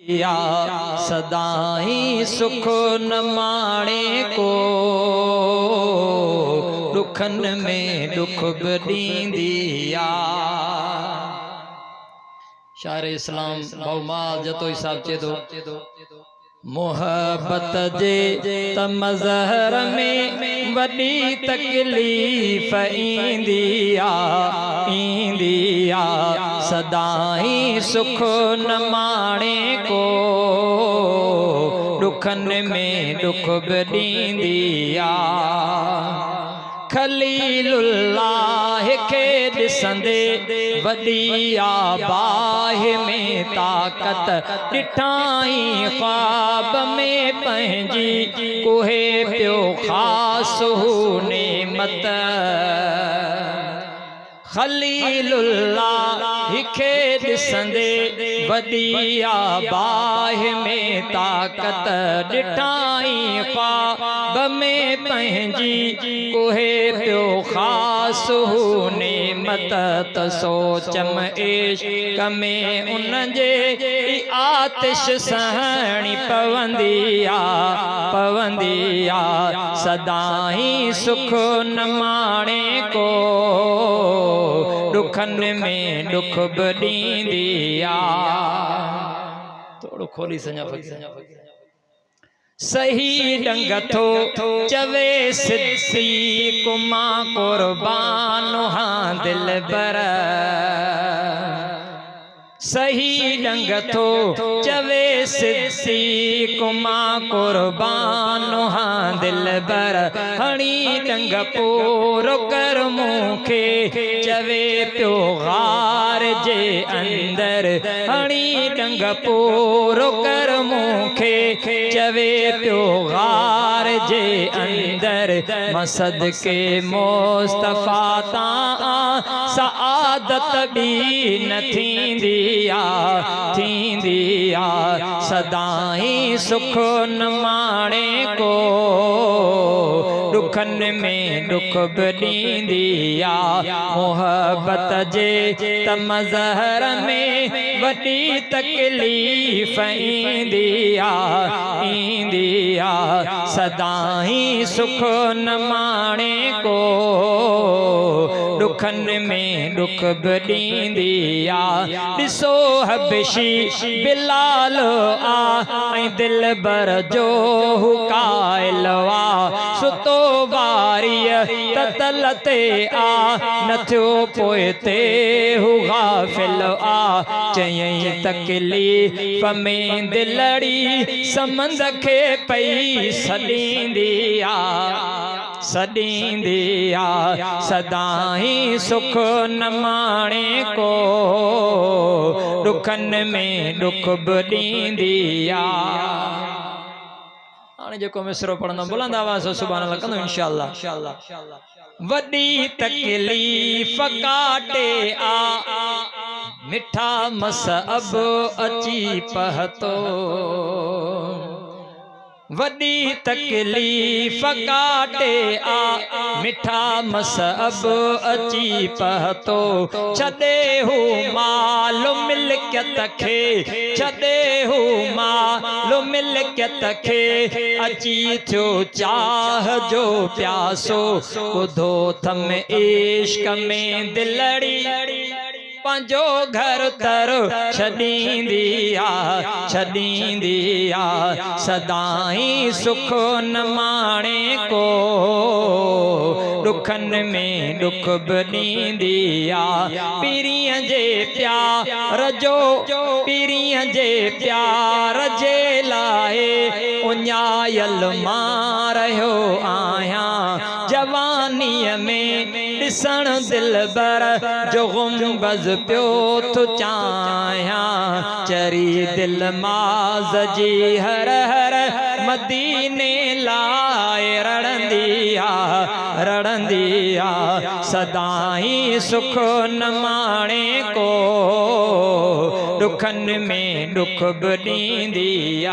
या सदाई सुख न माणे को दुखन में दुख बदींदी या। शायर इस्लाम बहुमाल जतो हिसाब चेदो मोहब्बत जे तमज़हर में वडी तकलीफ़ ईंदी आ सदाई सुख न माणे को दुखन में दुख बदींदी आ। खलीलुल्लाह के ॾिसंदे वॾी बाह में ताक़त ॾिठाई ख्वाब में पंहिंजी कोहे पियो ख़ासि हू नेमत। खलीलुल्लाह के ॾिसंदे वॾी बाह में ताक़त ॾिठाई ख्वाब में पंहिंजी कोहे पियो ख़ासि हू नेमत। त सोचम इश्क़ में उन जे आतिश सहणी पवंदी आ सदाई सुख न माणे को दुखन में दुख बदींदी आ। थोड़ो खोली सञा सही ढंग थो चवे सिद्दीक़ मां कुर्बान हां दिलबर। सही ढंग थो चवे सिद्दीक़ मां कुर्बान हां दिलबर। हणी ढंग पूरो कर मूंखे चवे पियो गार जे अंदर। हणी ढंग पूरो कर मूंखे चवे पियो गार जे अंदर। मसद के मुस्तफ़ा तां सआदत भी न थींदी आ सदाई सुख न माणे को दुखन में दुख बदींदी आ। मोहब्बत जे तमज़हर में वडी तकलीफ़ ईंदी आ सदाई सुख न माणे को दुखन में दुख बदींदी आ। ॾिसो हबशी बिलाल आ दिलबर जो हुकायल आ। सुतो वारीअ ततल ते आ न थियो पोइ ते हू गाफ़िल आ। चयईं तकलीफ़ में दिलड़ी समंद खे पई सॾींदी आ सदाई सुख न माणे को दुखन में दुख बदींदी आ। हाणे जेको मिसरो पढ़ंदो बुलंद आवाज़ सुभान अल्लाह कंदो इंशाअल्लाह। वडी तकलीफ़ काटे आ मिठा मसअब अची पहतो। वडी तकलीफ़ काटे आ मिठा मसअब अची पहतो। छदे हू माल मिल्कियत खे छदे हू माल मिल्कियत खे अची थियो चाह जो प्यासो। ॿुधो थम इश्क़ में दिलड़ी पंहिंजो घर तर छॾींदी आ सदाई सुख न माणे को दुखन में दुख बदींदी आ। पीरीअ जे प्यार जो पीरीअ जे प्यार जे लाइ उञायल मां रहियो आहियां। जवानीअ में ॾिसण दिलबर जो गुंबज़ पियो थो चाहियां। चरी दिल माज़ जी हर हर मदीने लाइ रड़ंदी आ सदाई सुख न माणे को दुखन में दुख बदींदी आ।